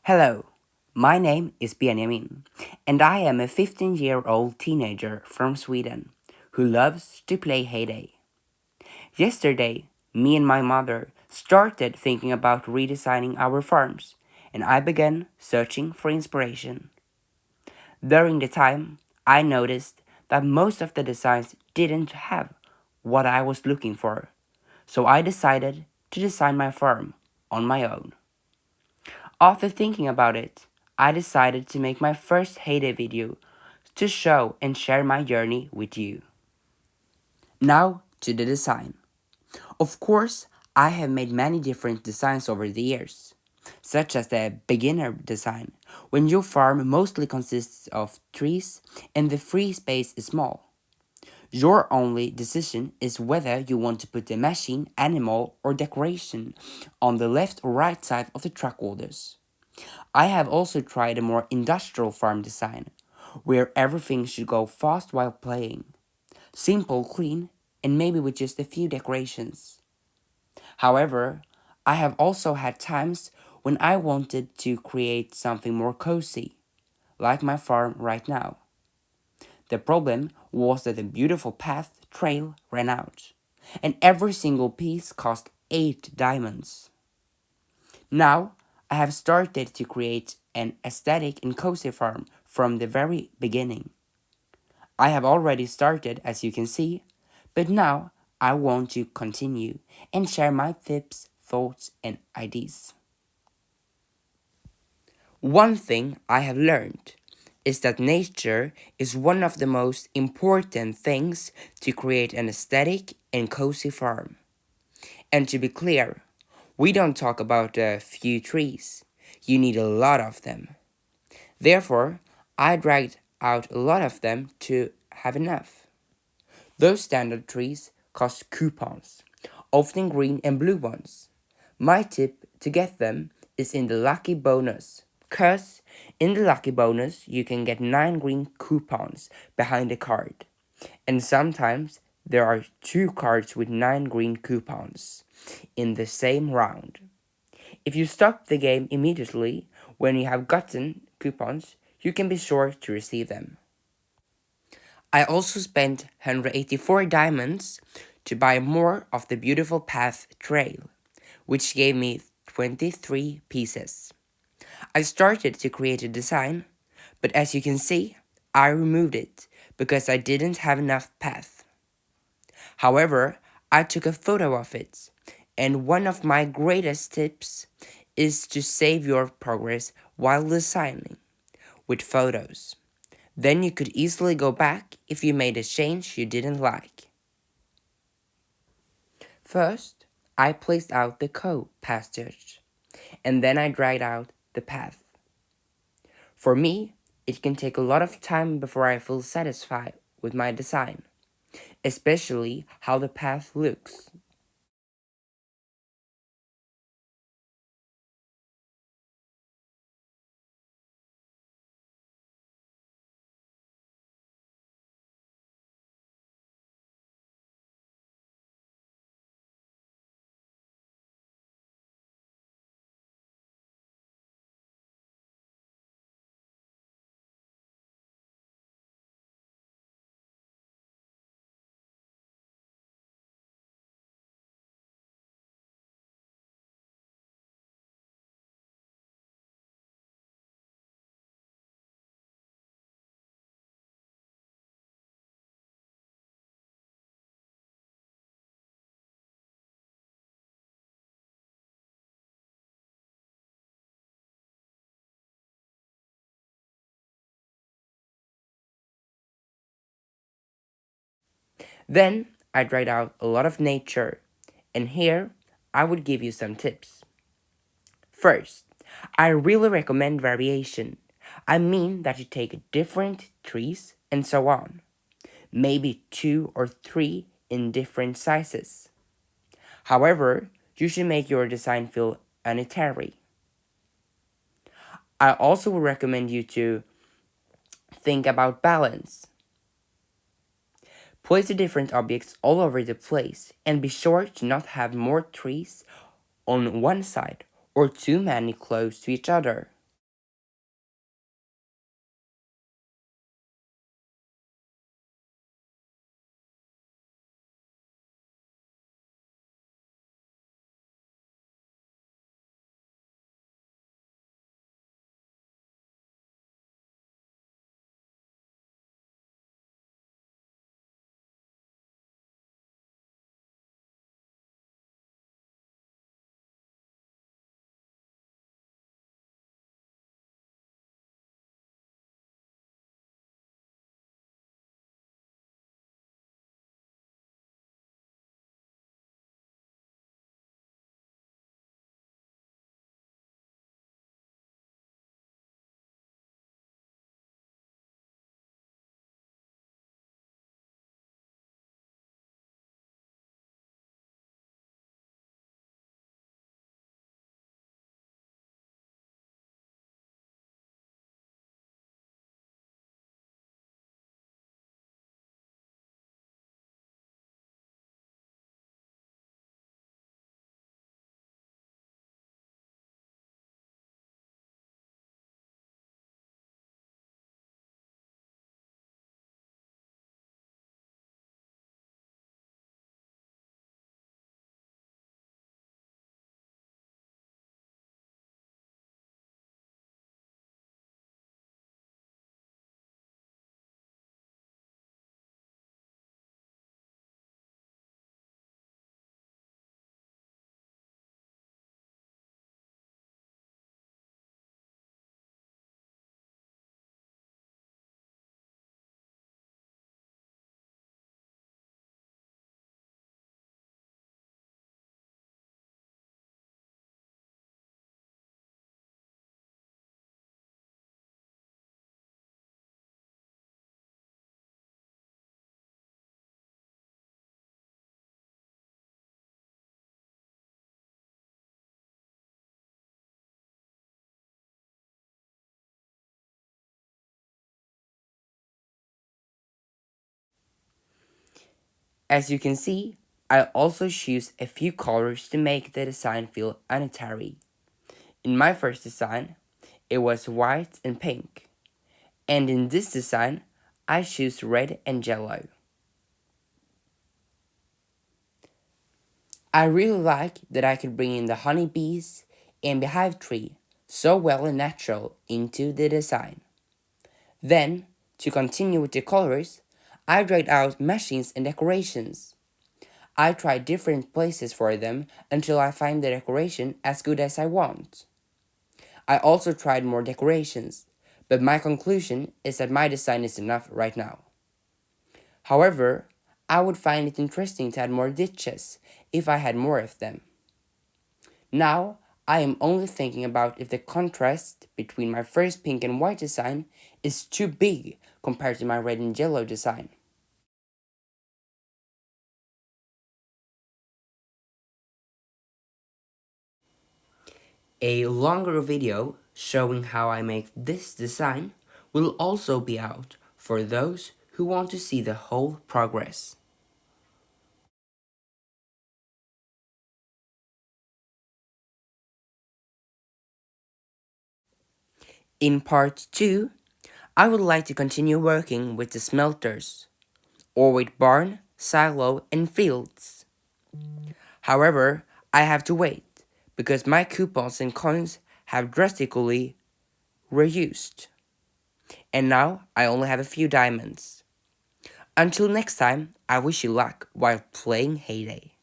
Hello, my name is Benjamin, and I am a 15-year-old teenager from Sweden who loves to play HayDay. Yesterday, me and my mother started thinking about redesigning our farms, and I began searching for inspiration. During the time, I noticed that most of the designs didn't have what I was looking for, so I decided to design my farm on my own. After thinking about it, I decided to make my first HayDay video to show and share my journey with you. Now to the design. Of course, I have made many different designs over the years, such as the beginner design, when your farm mostly consists of trees and the free space is small. Your only decision is whether you want to put a machine, animal, or decoration on the left or right side of the truck holders. I have also tried a more industrial farm design, where everything should go fast while playing. Simple, clean, and maybe with just a few decorations. However, I have also had times when I wanted to create something more cozy, like my farm right now. The problem was that the beautiful path trail ran out, and every single piece cost 8 diamonds. Now, I have started to create an aesthetic and cozy farm from the very beginning. I have already started, as you can see, but now I want to continue and share my tips, thoughts, and ideas. One thing I have learned is that nature is one of the most important things to create an aesthetic and cozy farm. And to be clear, we don't talk about a few trees. You need a lot of them. Therefore, I dragged out a lot of them to have enough. Those standard trees cost coupons, often green and blue ones. My tip to get them is in the lucky bonus, cause in the lucky bonus you can get 9 green coupons behind the card. And sometimes there are 2 cards with 9 green coupons in the same round. If you stop the game immediately when you have gotten coupons, you can be sure to receive them. I also spent 184 diamonds to buy more of the beautiful path trail, which gave me 23 pieces. I started to create a design, but as you can see, I removed it because I didn't have enough path. However, I took a photo of it, and one of my greatest tips is to save your progress while designing with photos. Then you could easily go back if you made a change you didn't like. First, I placed out the cow pastures, and then I dragged out the path. For me, it can take a lot of time before I feel satisfied with my design, especially how the path looks. Then I dragged out a lot of nature, and here I would give you some tips. First, I really recommend variation. I mean that you take different trees and so on, maybe 2 or 3 in different sizes. However, you should make your design feel unitary. I also would recommend you to think about balance. Place the different objects all over the place and be sure to not have more trees on one side or too many close to each other. As you can see, I also choose a few colors to make the design feel unitary. In my first design, it was white and pink, and in this design, I choose red and yellow. I really like that I could bring in the honeybees and beehive tree so well and natural into the design. Then, to continue with the colors, I tried out machines and decorations. I tried different places for them until I find the decoration as good as I want. I also tried more decorations, but my conclusion is that my design is enough right now. However, I would find it interesting to add more ditches if I had more of them. Now, I am only thinking about if the contrast between my first pink and white design is too big compared to my red and yellow design. A longer video showing how I make this design will also be out for those who want to see the whole progress. In part 2, I would like to continue working with the smelters, or with barn, silo, and fields. However, I have to wait, because my coupons and coins have drastically reduced. And now I only have a few diamonds. Until next time, I wish you luck while playing HayDay.